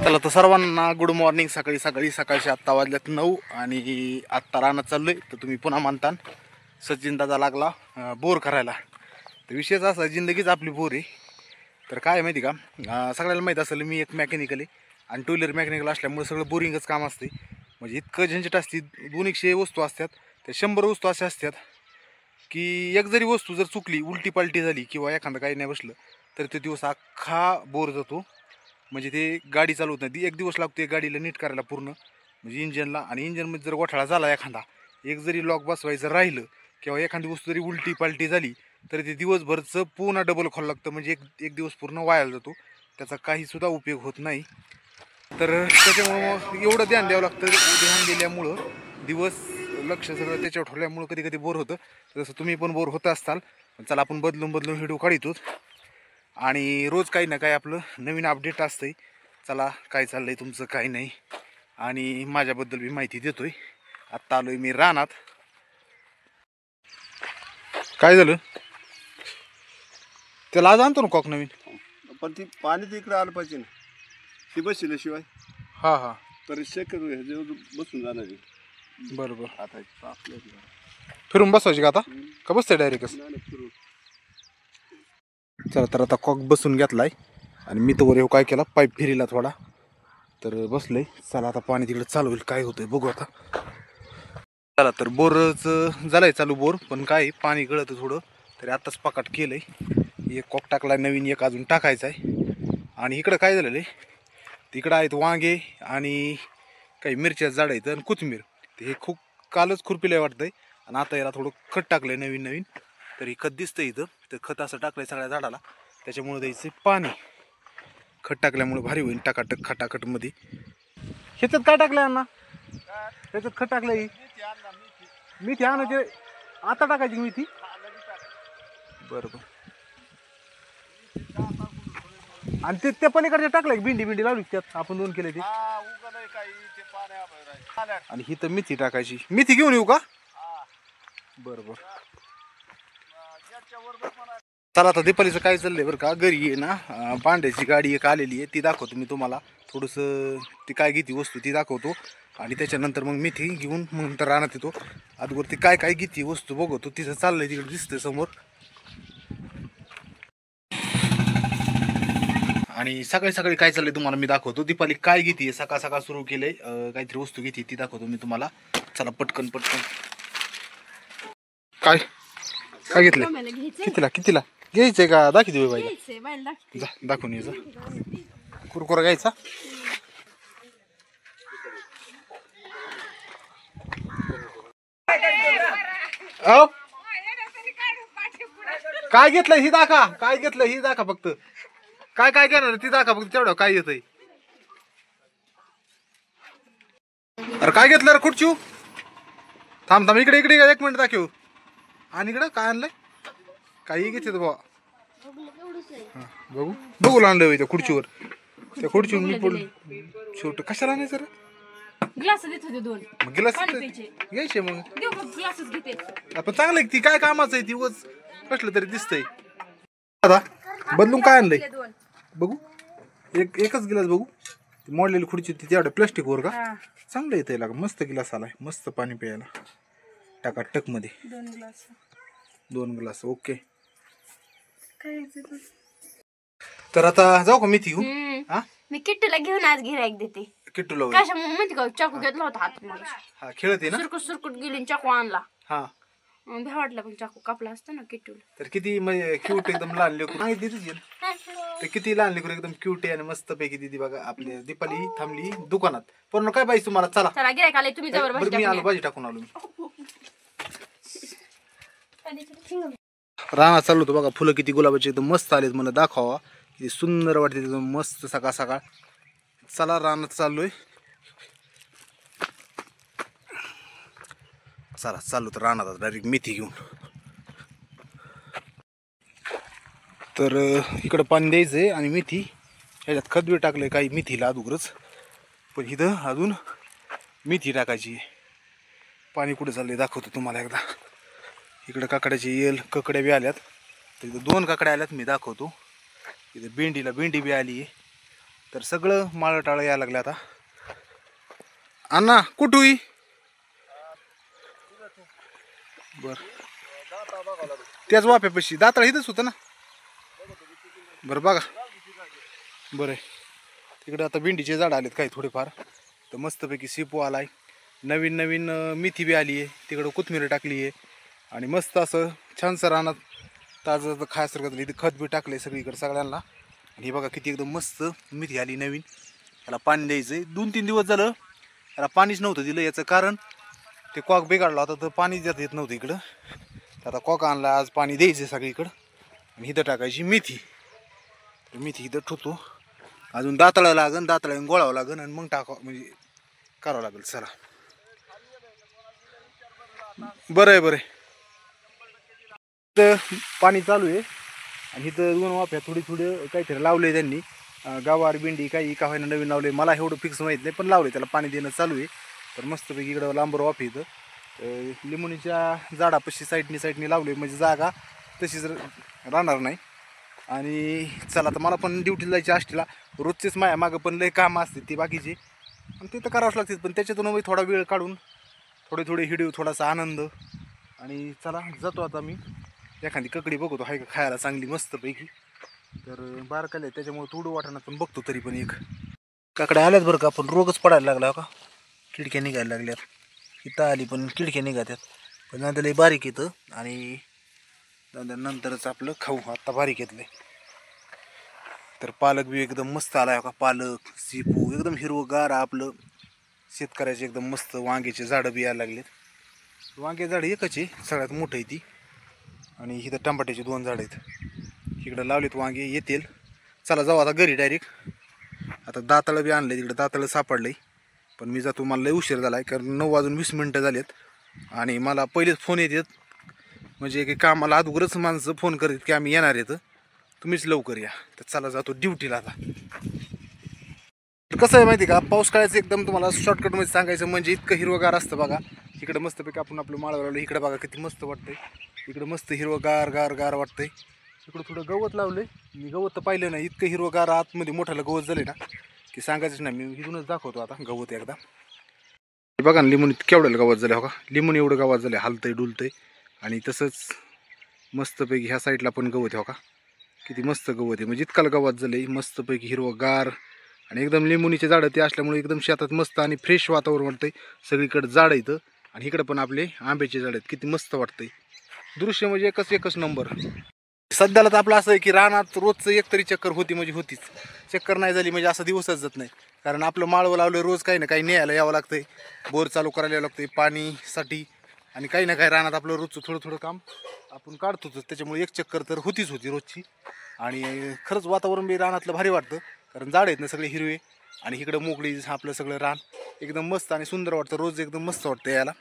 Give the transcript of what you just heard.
चला तर सर्वांना गुड मॉर्निंग. सकाळचे आत्ता वाजल्यात 9 आणि आत्ता रानात चाललोय. तर तुम्ही पुन्हा मानता सचिन दादा लागला बोर करायला. तर विषयच असा जिंदगीच आपली बोर आहे. तर काय माहिती का, सगळ्याला माहीत असेल मी एक मेकॅनिकल आहे आणि टू व्हीलर मेकॅनिकल असल्यामुळे सगळं बोरिंगच काम असते. म्हणजे इतकं झंझट असते. 200 वस्तू असतात, त्या 100 वस्तू अशा असतात की एक जरी वस्तू जर चुकली, उलटी पालटी झाली किंवा एखादं काही नाही बसलं तर तो दिवस अख्खा बोर जातो. म्हणजे ते गाडी चालवत नाही. एक दिवस लागतो एक गाडीला नीट करायला पूर्ण, म्हणजे इंजनला. आणि इंजनमध्ये जर गोठाळा झाला एखादा, एक जरी लॉक बसवायचं राहिलं किंवा एखादी वस्तू जरी उलटी पालटी झाली तर ते दिवसभरचं पुन्हा डबल खोलावं लागतं. म्हणजे एक दिवस पूर्ण वायाला जातो, त्याचा काहीसुद्धा उपयोग होत नाही. तर त्याच्यामुळं एवढं ध्यान द्यावं लागतं. ध्यान दिल्यामुळं दिवस लक्ष सगळं त्याच्यावर ठेवल्यामुळं कधी कधी बोर होतं. जसं तुम्ही पण बोर होत असताल. चला आपण बदलून व्हिडिओ काढतो आणि रोज काही ना काही आपलं नवीन अपडेट असतंय. चला काय चाललंय तुमचं काही नाही, आणि माझ्याबद्दल मी माहिती देतोय. आत्ता आलोय मी रानात. काय झालं त्याला आज आणतो ना कॉक नवीन, पण ती पाणी तिकडे आलं पाहिजे ना, ती बसल्याशिवाय. हां हां तर शक्यतो बसून जाणार आहे. बरोबर. आता आपल्या फिरून बसवायची का आता, का बसते डायरेक्टच? फिरून. चला तर आता कॉक बसून घेतलाय आणि मी तर काय केला, पाईप फिरीला थोडा तर बसलंय. चला आता पाणी तिकडे चालू होईल, काय होतंय बघू आता. चला तर बोरच झालंय चालू बोर, पण काय पाणी गळतं थोडं, तरी आत्ताच पकाट केलंय. एक कॉक टाकलाय नवीन, एक अजून टाकायचा आहे. आणि इकडं काय झालेलं आहे, तिकडं आहेत वांगे आणि काही मिरच्या झाड आहेत आणि कोथिंबीर. ते हे खूप कालच खुरपिलंय वाटतंय. आणि आता याला थोडं खत टाकलंय नवीन. तरी खत दिसतंय इथं. तर खत असं टाकलंय सगळ्या झाडाला, त्याच्यामुळे द्यायचं पाणी. खत टाकल्यामुळे भारी होईल टाकाटक खटाखटमध्ये. ह्याच्यात काय टाकलंय अण्णा? ह्याच्यात खत टाकलंय. मेथी आणायची आता टाकायची मेथी? बरोबर. आणि ते त्या पलीकडचे टाकलंय भेंडी लावली त्यात आपण 2 केले ते. आणि ही तर मेथी टाकायची. मेथी घेऊन येऊ का? बरोबर. चला आता दीपालीचं काय चाललंय बरं का, घरी आहे ना पांड्याची गाडी एक आलेली आहे, ती दाखवतो मी तुम्हाला. थोडंसं ती काय घेते वस्तू ती दाखवतो आणि त्याच्यानंतर मग मेथी घेऊन मग नंतर रानात येतो. अगोदर ती काय घेते वस्तू बघतो. तिचं चाललंय तिकडे दिसतंय समोर. आणि सकाळी काय चाललंय तुम्हाला मी दाखवतो. दीपाली काय घेते, सकाळ सुरू केलंय, काहीतरी वस्तू घेते ती दाखवतो मी तुम्हाला. चला पटकन काय घेतलंय? कितीला घ्यायचंय का दाखवते बाईला? दाखवून यायचं. कुरकुरा घ्यायचा. काय घेतलंय ही दाखा, काय घेतलं ही दाखा फक्त. काय घेणार ती दाखा फक्त, तेवढं काय येतंय. अरे काय घेतलं रे खुर्ची? थांब इकडे 1 मिनिट दाखव. आणि इकडं काय आणलंय, काही घेते बाबा. बघू आणलंय त्या खुर्चीवर. त्या खुर्चीवर मी पण छोट कशाला आणायचं रे? ग्लास देत होते 2. मग गिलास घ्यायचे मग. आपण चांगलं ती काय कामाचं आहे, ती वच कसलं तरी दिसतंय. आता बदलून काय आणलंय बघू. एकच गिलास बघू. मोडलेली खुर्ची ती तेवढ्या प्लास्टिकवर का? चांगलं येतंय लागा, मस्त गिलास आलाय, मस्त पाणी प्यायला टाकाटक मध्ये. 2 ग्लास ओके. तर आता जाऊ का मेथी घेऊन? हा मी किट्टूला घेऊन आज गिऱ्हाईक देते. किट्टूला कशामुळे माहिती का, चाकू घेतला होता हातात मला. हा खेळते ना. सुरकुट गेली चाकू आणला. हा भ्या वाटला, पण चाकू कापला असता ना किट्टूला. तर किती म्हणजे क्यूट एकदम लहान लेकरू नाही दिली. तर किती लहान लेकरू एकदम क्यूट आहे आणि मस्त पैकी दिदी बघा. आपली दीपाली थांबली दुकानात. पण काय पाहिजे तुम्हाला? चला गिऱ्हाईक आले, तुम्ही जवळ मी आलो, भाजी टाकून आलो मी. रानात चाललो होतो बघा. फुलं किती गुलाबाची एकदम मस्त आलेत, मला दाखवा. किती सुंदर वाटते एकदम मस्त सकाळ. चला रानात चाललोय. चला चाललो तर रानात डायरेक्ट मेथी घेऊन. तर इकडं पाणी द्यायचंय आणि मेथी ह्याच्यात खत बी टाकलंय काही मेथीला अगोदरच, पण इथं अजून मेथी टाकायची. पाणी कुठे चाललंय दाखवतो तुम्हाला एकदा. इकडं काकड्याची येल ककड्या बी आल्यात. तर इथं 2 काकड्या आल्यात, मी दाखवतो. इथं भेंडी बी आली आहे. तर सगळं माळं टाळं यायला लागलं आता. अण्णा कुठूही बर त्याच वाफ्यापाशी दाताळ इथंच होतं ना. बरं बघा बरं आहे. तिकडे आता भेंडीचे झाड आलेत काही थोडेफार. तर मस्तपैकी सिपो आलाय. नवीन नवीन मेथी बी आली आहे. तिकडं कोथिंबीर टाकली आहे. आणि मस्त असं छानसं रानात ताजं खायसारखं झालं. इथं खत बी टाकलं आहे सगळीकडे सगळ्यांना. आणि हे बघा किती एकदम मस्त मेथी आली नवीन. त्याला पाणी द्यायचं आहे. 2-3 दिवस झालं त्याला पाणीच नव्हतं दिलं. याचं कारण ते कॉक बिघडला होता तर पाणी देता येत नव्हतं इकडं. आता कॉक आणला आज पाणी द्यायचं सगळीकडं. आणि इथं टाकायची मेथी. तर मेथी इथं ठेवतो. अजून दाताळा लागन दाताळ्याने गोळावं लागन आणि मग टाकावं म्हणजे करावं लागेल. चला बरं आहे बरं आहे. इथं पाणी चालू आहे आणि इथं 2 वाफ्या थोडी काहीतरी लावले त्यांनी. गवार भेंडी काही का व्हायला नवीन लावले. मला एवढं फिक्स माहीत नाही पण लावले. त्याला पाणी देणं चालू आहे. तर मस्तपैकी इकडं लांबर वाफे इथं लिंबुनीच्या झाडापाशी साईडनी लावले म्हणजे जागा तशीच राहणार नाही. आणि चला तर मला पण ड्युटीला जायची आष्टीला. रोजचेच माया मागं पण लय कामं असते ती बाकीची आणि ते तर करावंच लागते. पण त्याच्यातून थोडा वेळ काढून थोडे हिडिओ थोडासा आनंद. आणि चला जातो आता मी. एखादी ककडी बघतो हाय का खायला चांगली मस्तपैकी. तर बारकाले आहे त्याच्यामुळे थोडं वाटणार पण बघतो तरी पण एक काकडे आल्यात बरं का. पण रोगच पडायला लागला का. खिडक्या निघायला लागल्यात. इथं आली पण खिडक्या निघात्यात. पण नंतर लई बारीक येतं आणि नंतरच आपलं खाऊ आता बारीक येतलंय. तर पालक बी एकदम मस्त आलाय का. पालक सिपू एकदम हिरवगार आपलं शेतकऱ्याचे एकदम मस्त. वांग्याचे झाडं बी यायला लागलेत. वांगे झाड एकच आहे सगळ्यात मोठं आहे ती. आणि इथं टमाट्याचे 2 झाड आहेत. इकडं लावलेत वांगे येतील. चला जाऊ आता घरी डायरेक्ट. आता दाताळं बी आणलं तिकडं दाताळं सापडलंय. पण मी जातो मला लय उशीर झाला आहे कारण 9 वाजून 20 मिनटं झालेत. आणि मला पहिलेच फोन येतात म्हणजे की कामाला अगोदरच माणसं फोन करतात की आम्ही येणार आहेत तुम्हीच लवकर या. तर चला जातो ड्युटीला आता. कसं आहे माहिती का पाऊस काळाचं एकदम तुम्हाला शॉर्टकटमध्ये सांगायचं म्हणजे इतकं हिरवगार असतं बघा. इकडं मस्तपैकी आपण आपलं माळं लावलं. इकडं बघा किती मस्त वाटतंय. इकडं मस्त हिरवगार गार वाटतंय. इकडं थोडं गवत लावलंय. मी गवत तर पाहिलं नाही. इतकं हिरवगार आतमध्ये मोठ्याला गवत झालंय ना की सांगायचंच नाही. मी इथूनच दाखवतो आता गवत एकदा. बघा ना लिंबून केवढं गवत झालं हो का. लिंबून एवढं गवत झालं हलतंय डुलतंय. आणि तसंच मस्तपैकी ह्या साईडला पण गवत हो का. किती मस्त गवत आहे म्हणजे इतकाला गवत झालंय मस्तपैकी हिरवगार. आणि एकदम लिंबुनीचे झाडं ते असल्यामुळे एकदम शेतात मस्त आणि फ्रेश वातावरण वाटतंय. सगळीकडे झाडं इथं आणि इकडं पण आपले आंब्याचे झाड आहेत. किती मस्त वाटतंय दृश्य म्हणजे एकच नंबर. सध्याला तर आपलं असं आहे की रानात रोजचं एक तरी चक्कर होती म्हणजे होतीच. चक्कर नाही झाली म्हणजे असा दिवसच जात नाही. कारण आपलं माळवं लावलं रोज काही ना काही न्यायला यावं लागतंय. बोर चालू करायला यावं लागतंय पाणीसाठी. आणि काही ना काही रानात आपलं रोजचं थोडं काम आपण काढतोच. त्याच्यामुळे एक चक्कर तर होती रोजची. आणि खरंच वातावरण बी रानातलं भारी वाटतं कारण झाड आहेत ना सगळे हिरवे. आणि इकडं मोकळी आपलं सगळं रान एकदम मस्त आणि सुंदर वाटतं. रोज एकदम मस्त वाटतं यायला.